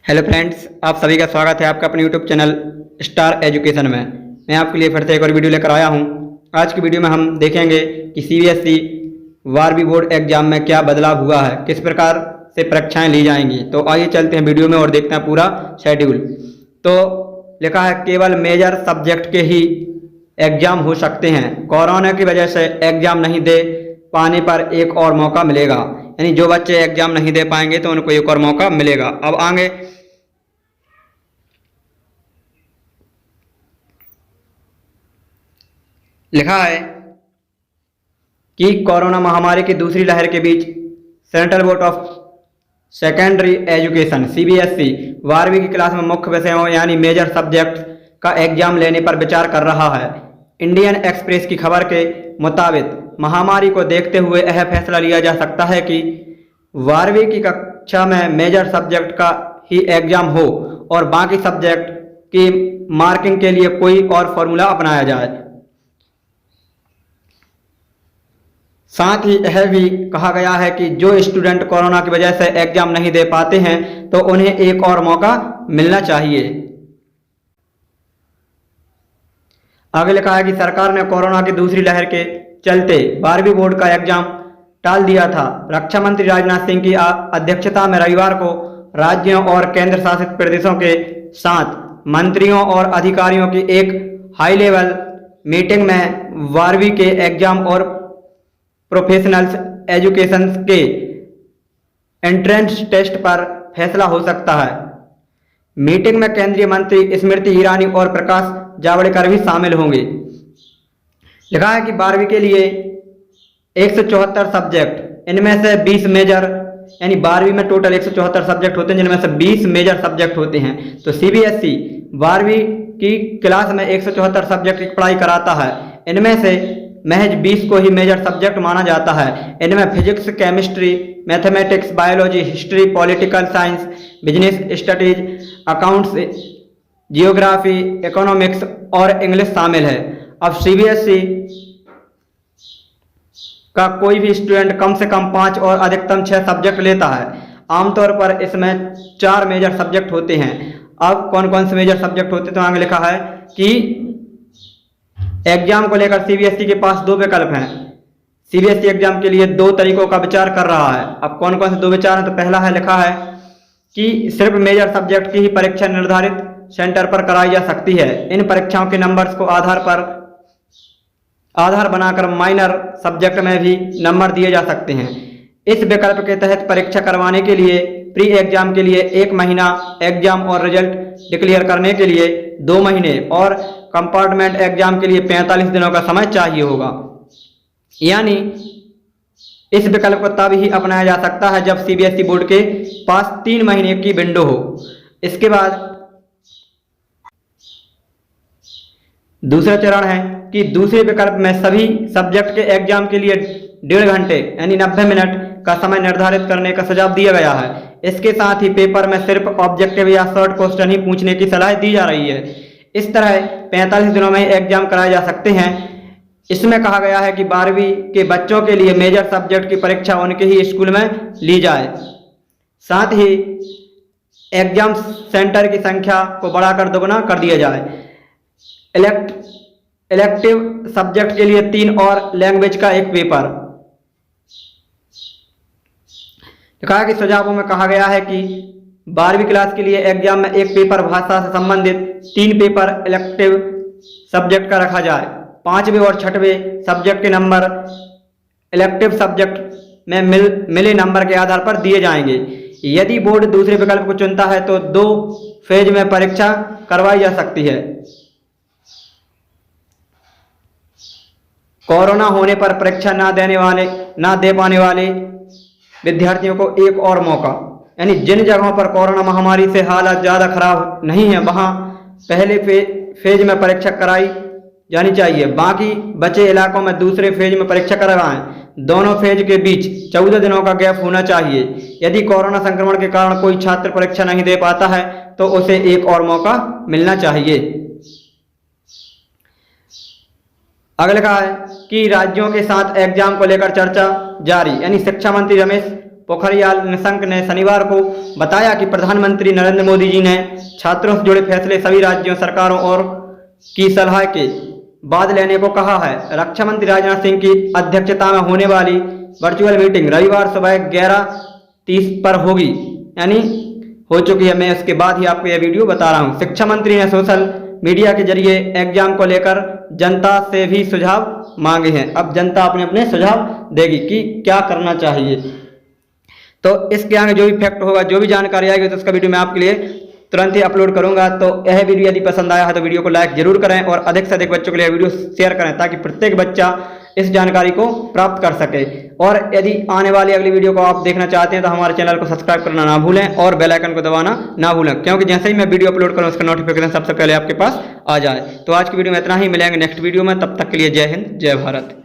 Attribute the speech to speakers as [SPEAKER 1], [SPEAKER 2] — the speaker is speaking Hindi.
[SPEAKER 1] हेलो फ्रेंड्स, आप सभी का स्वागत है आपका अपने यूट्यूब चैनल स्टार एजुकेशन में। मैं आपके लिए फिर से एक और वीडियो लेकर आया हूं। आज की वीडियो में हम देखेंगे कि सीबीएसई 12वीं बोर्ड एग्जाम में क्या बदलाव हुआ है, किस प्रकार से परीक्षाएं ली जाएंगी। तो आइए चलते हैं वीडियो में और देखते हैं पूरा शेड्यूल। तो लिखा है केवल मेजर सब्जेक्ट के ही एग्जाम हो सकते हैं। कोरोना की वजह से एग्जाम नहीं दे पाने पर एक और मौका मिलेगा, यानी जो बच्चे एग्जाम नहीं दे पाएंगे तो उनको एक और मौका मिलेगा। अब आगे लिखा है कि कोरोना महामारी की दूसरी लहर के बीच central board of secondary education CBSE 12वीं की क्लास में मुख्य विषयों यानी मेजर सब्जेक्ट का एग्जाम लेने पर विचार कर रहा है। इंडियन एक्सप्रेस की खबर के मुताबिक महामारी को देखते हुए यह फैसला लिया जा सकता है कि 12वीं की कक्षा में मेजर सब्जेक्ट का ही एग्जाम हो और बाकी सब्जेक्ट की मार्किंग के लिए कोई और फॉर्मूला अपनाया जाए। साथ ही यह भी कहा गया है कि जो स्टूडेंट कोरोना की वजह से एग्जाम नहीं दे पाते हैं तो उन्हें एक और मौका मिलना चाहिए। आगे लिखा है कि सरकार ने कोरोना की दूसरी लहर के चलते 12वीं बोर्ड का एग्जाम टाल दिया था। रक्षा मंत्री राजनाथ सिंह की अध्यक्षता में रविवार को राज्यों और केंद्र शासित प्रदेशों के साथ मंत्रियों और अधिकारियों की एक हाई लेवल मीटिंग में 12वीं के एग्जाम और प्रोफेशनल्स एजुकेशन के एंट्रेंस टेस्ट पर फैसला हो सकता है। मीटिंग में केंद्रीय मंत्री स्मृति ईरानी और प्रकाश जावड़ेकर भी शामिल होंगे। लिखा है कि 12वीं के लिए 174 सब्जेक्ट, इनमें से 20 मेजर, यानी 12वीं में टोटल 174 सब्जेक्ट होते हैं जिनमें से 20 मेजर सब्जेक्ट होते हैं। तो सीबीएसई 12वीं की क्लास में 174 सब्जेक्ट की पढ़ाई कराता है। इनमें से महज 20 को ही मेजर सब्जेक्ट माना जाता है। इनमें physics, chemistry, mathematics, biology, history, political science, business studies, accounts, geography, economics और इंग्लिश शामिल है। अब सीबीएसई का कोई भी स्टूडेंट कम से कम 5 और अधिकतम 6 सब्जेक्ट लेता है। आमतौर पर इसमें 4 मेजर सब्जेक्ट होते हैं। अब कौन कौन से मेजर सब्जेक्ट होते हैं तो आगे लिखा है कि एग्जाम को लेकर सीबीएसई के पास 2 विकल्प हैं। सीबीएसई एग्जाम के लिए 2 तरीकों का विचार कर रहा है। अब कौन कौन से 2 विचार हैं तो पहला है, लिखा है कि सिर्फ मेजर सब्जेक्ट की ही परीक्षा निर्धारित सेंटर पर कराई जा सकती है। इन परीक्षाओं के नंबर्स को आधार बनाकर माइनर सब्जेक्ट में भी नंबर दिए जा सकते हैं। इस विकल्प के तहत परीक्षा करवाने के लिए प्री एग्जाम के लिए 1 महीना, एग्जाम और रिजल्ट डिक्लेयर करने के लिए 2 महीने और कंपार्टमेंट एग्जाम के लिए 45 दिनों का समय चाहिए होगा। यानी इस विकल्प को तब ही अपनाया जा सकता है जब सीबीएसई बोर्ड के पास 3 महीने की विंडो हो। इसके बाद दूसरा चरण है कि दूसरे विकल्प में सभी सब्जेक्ट के एग्जाम के लिए 1.5 घंटे यानी 90 मिनट का समय निर्धारित करने का सुझाव दिया गया है। इसके साथ ही पेपर में सिर्फ ऑब्जेक्टिव या शॉर्ट क्वेश्चन ही पूछने की सलाह दी जा रही है। इस तरह 45 दिनों में एग्जाम कराए जा सकते हैं। इसमें कहा गया है कि 12वीं के बच्चों के लिए मेजर सब्जेक्ट की परीक्षा उनके ही स्कूल में ली जाए। साथ ही एग्जाम सेंटर की संख्या को बढ़ाकर दोगुना कर दिया जाए। इलेक्टिव सब्जेक्ट के लिए 3 और लैंग्वेज का 1 पेपर। लिखा है कि सुझावों में कहा गया है कि 12वीं क्लास के लिए एग्जाम में 1 पेपर भाषा से संबंधित, 3 पेपर इलेक्टिव सब्जेक्ट का रखा जाए। 5वें और 6वें सब्जेक्ट के नंबर इलेक्टिव सब्जेक्ट में मिले नंबर के आधार पर दिए जाएंगे। यदि बोर्ड दूसरे विकल्प को चुनता है तो 2 फेज में परीक्षा करवाई जा सकती है। कोरोना होने पर परीक्षा ना दे पाने वाले विद्यार्थियों को एक और मौका, यानी जिन जगहों पर कोरोना महामारी से हालात ज़्यादा खराब नहीं है वहां पहले फेज में परीक्षा कराई जानी चाहिए। बाकी बचे इलाकों में दूसरे फेज में परीक्षा करवाएं। दोनों फेज के बीच 14 दिनों का गैप होना चाहिए। यदि कोरोना संक्रमण के कारण कोई छात्र परीक्षा नहीं दे पाता है तो उसे एक और मौका मिलना चाहिए। अगला लिखा है कि राज्यों के साथ एग्जाम को लेकर चर्चा जारी, यानी शिक्षा मंत्री रमेश पोखरियाल निशंक ने शनिवार को बताया कि प्रधानमंत्री नरेंद्र मोदी जी ने छात्रों से जुड़े फैसले सभी राज्यों सरकारों और की सलाह के बाद लेने को कहा है। रक्षा मंत्री राजनाथ सिंह की अध्यक्षता में होने वाली वर्चुअल मीटिंग रविवार सुबह 11:30 पर होगी, यानी हो चुकी है। मैं इसके बाद ही आपको यह वीडियो बता रहा हूँ। शिक्षा मंत्री ने सोशल मीडिया के जरिए एग्जाम को लेकर जनता से भी सुझाव मांगे हैं। अब जनता अपने अपने सुझाव देगी कि क्या करना चाहिए। तो इसके आगे जो भी फैक्ट होगा, जो भी जानकारी आएगी, तो उसका वीडियो मैं आपके लिए तुरंत ही अपलोड करूंगा। तो यह वीडियो यदि पसंद आया है तो वीडियो को लाइक जरूर करें और अधिक से अधिक बच्चों के लिए वीडियो शेयर करें, ताकि प्रत्येक बच्चा इस जानकारी को प्राप्त कर सके। और यदि आने वाली अगली वीडियो को आप देखना चाहते हैं तो हमारे चैनल को सब्सक्राइब करना ना भूलें और बेल आइकन को दबाना ना भूलें, क्योंकि जैसे ही मैं वीडियो अपलोड करूं उसका नोटिफिकेशन सबसे पहले आपके पास आ जाए। तो आज की वीडियो में इतना ही, मिलेंगे नेक्स्ट वीडियो में। तब तक के लिए जय हिंद, जय भारत।